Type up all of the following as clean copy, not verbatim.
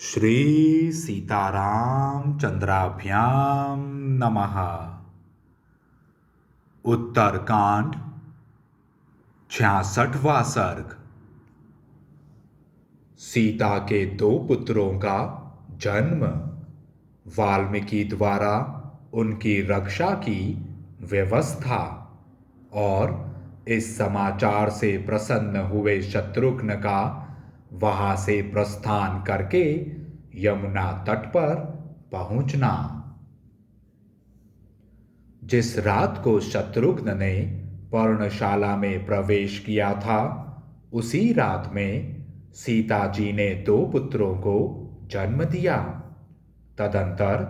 श्री सीताराम चंद्राभ्याम नमः। उत्तरकांड 66वां सर्ग। सीता के दो पुत्रों का जन्म। वाल्मीकि द्वारा उनकी रक्षा की व्यवस्था। और इस समाचार से प्रसन्न हुए शत्रुघ्न का वहां से प्रस्थान करके यमुना तट पर पहुंचना। जिस रात को शत्रुघ्न ने पर्णशाला में प्रवेश किया था, उसी रात में सीता जी ने दो पुत्रों को जन्म दिया। तदंतर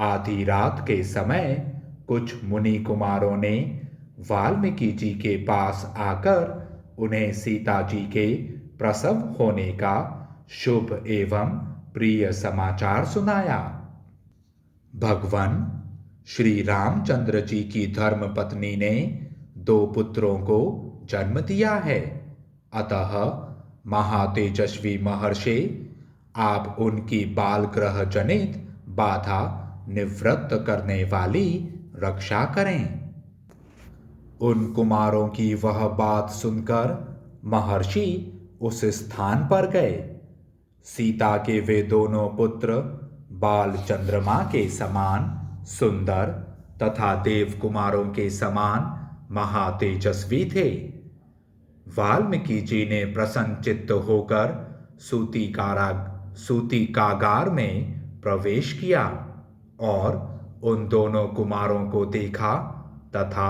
आधी रात के समय कुछ मुनि कुमारों ने वाल्मीकि जी के पास आकर उन्हें सीता जी के प्रसव होने का शुभ एवं प्रिय समाचार सुनाया। भगवान श्री रामचंद्र जी की धर्म पत्नी ने दो पुत्रों को जन्म दिया है। अतः महातेजस्वी महर्षि, आप उनकी बाल ग्रह जनित बाधा निवृत्त करने वाली रक्षा करें। उन कुमारों की वह बात सुनकर महर्षि उस स्थान पर गए। सीता के वे दोनों पुत्र बाल चंद्रमा के समान सुंदर तथा देव कुमारों के समान महातेजस्वी थे। वाल्मीकि जी ने प्रसन्न चित्त होकर सूती कागार में प्रवेश किया और उन दोनों कुमारों को देखा तथा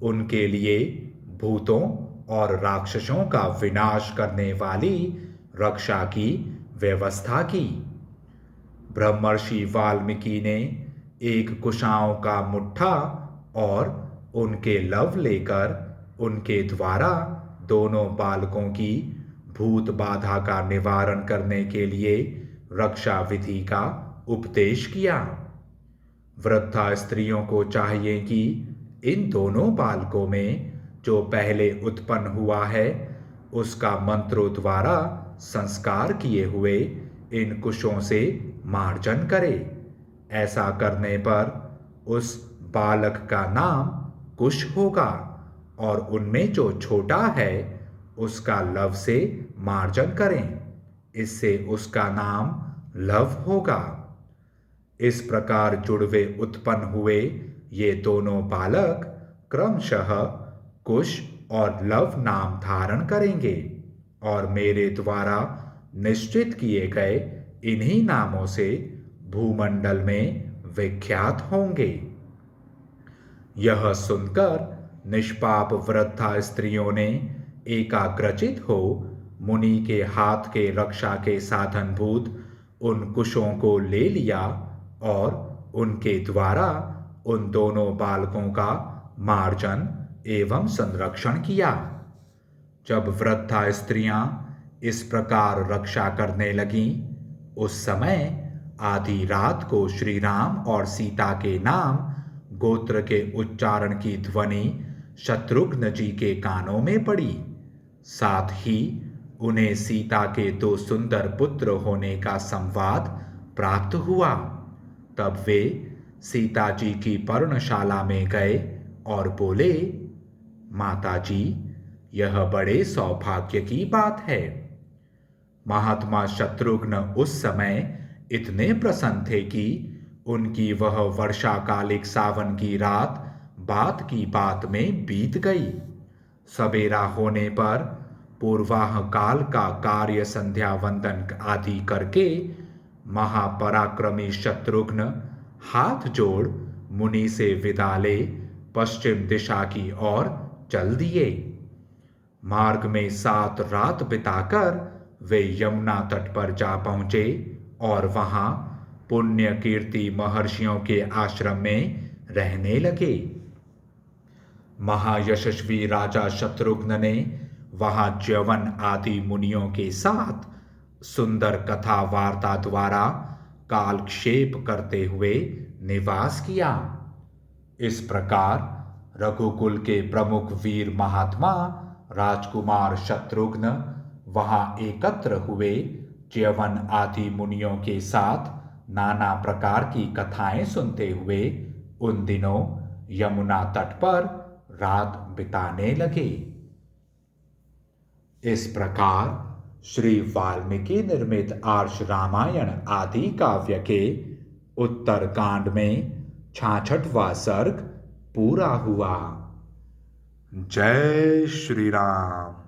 उनके लिए भूतों और राक्षसों का विनाश करने वाली रक्षा की व्यवस्था की। ब्रह्मर्षि वाल्मीकि ने एक कुशाओं का मुट्ठा और उनके लव लेकर उनके द्वारा दोनों बालकों की भूत बाधा का निवारण करने के लिए रक्षा विधि का उपदेश किया। वृद्धा स्त्रियों को चाहिए कि इन दोनों बालकों में जो पहले उत्पन्न हुआ है, उसका मंत्रों द्वारा संस्कार किए हुए इन कुशों से मार्जन करे। ऐसा करने पर उस बालक का नाम कुश होगा और उनमें जो छोटा है उसका लव से मार्जन करें, इससे उसका नाम लव होगा। इस प्रकार जुड़वे उत्पन्न हुए ये दोनों बालक क्रमशः कुश और लव नाम धारण करेंगे और मेरे द्वारा निश्चित किए गए इन्हीं नामों से भूमंडल में विख्यात होंगे। यह सुनकर निष्पाप वृद्धा स्त्रियों ने एकाग्रचित हो मुनि के हाथ के रक्षा के साधनभूत उन कुशों को ले लिया और उनके द्वारा उन दोनों बालकों का मार्जन एवं संरक्षण किया। जब वृद्धा स्त्रियां इस प्रकार रक्षा करने लगीं, उस समय आधी रात को श्री राम और सीता के नाम गोत्र के उच्चारण की ध्वनि शत्रुघ्न जी के कानों में पड़ी। साथ ही उन्हें सीता के दो सुंदर पुत्र होने का संवाद प्राप्त हुआ। तब वे सीता जी की पर्णशाला में गए और बोले, माता जी, यह बड़े सौभाग्य की बात है। महात्मा शत्रुघ्न उस समय इतने प्रसन्न थे कि उनकी वह वर्षाकालिक सावन की रात बात की बात में बीत गई। सवेरा होने पर पूर्वाह काल का कार्य संध्या वंदन आदि करके महापराक्रमी शत्रुघ्न हाथ जोड़ मुनि से विदा ले पश्चिम दिशा की ओर चल दिए। मार्ग में 7 रात बिताकर वे यमुना तट पर जा पहुंचे और वहां पुण्य कीर्ति महर्षियों के आश्रम में रहने लगे। महायशस्वी राजा शत्रुघ्न ने वहां च्यवन आदि मुनियों के साथ सुंदर कथा वार्ता द्वारा कालक्षेप करते हुए निवास किया। इस प्रकार रघुकुल के प्रमुख वीर महात्मा राजकुमार शत्रुघ्न वहां एकत्र हुए च्यवन आदि मुनियों के साथ नाना प्रकार की कथाएं सुनते हुए उन दिनों यमुना तट पर रात बिताने लगे। इस प्रकार श्री वाल्मीकि निर्मित आर्ष रामायण आदि काव्य के उत्तर कांड में 66वां सर्ग पूरा हुआ। जय श्री राम।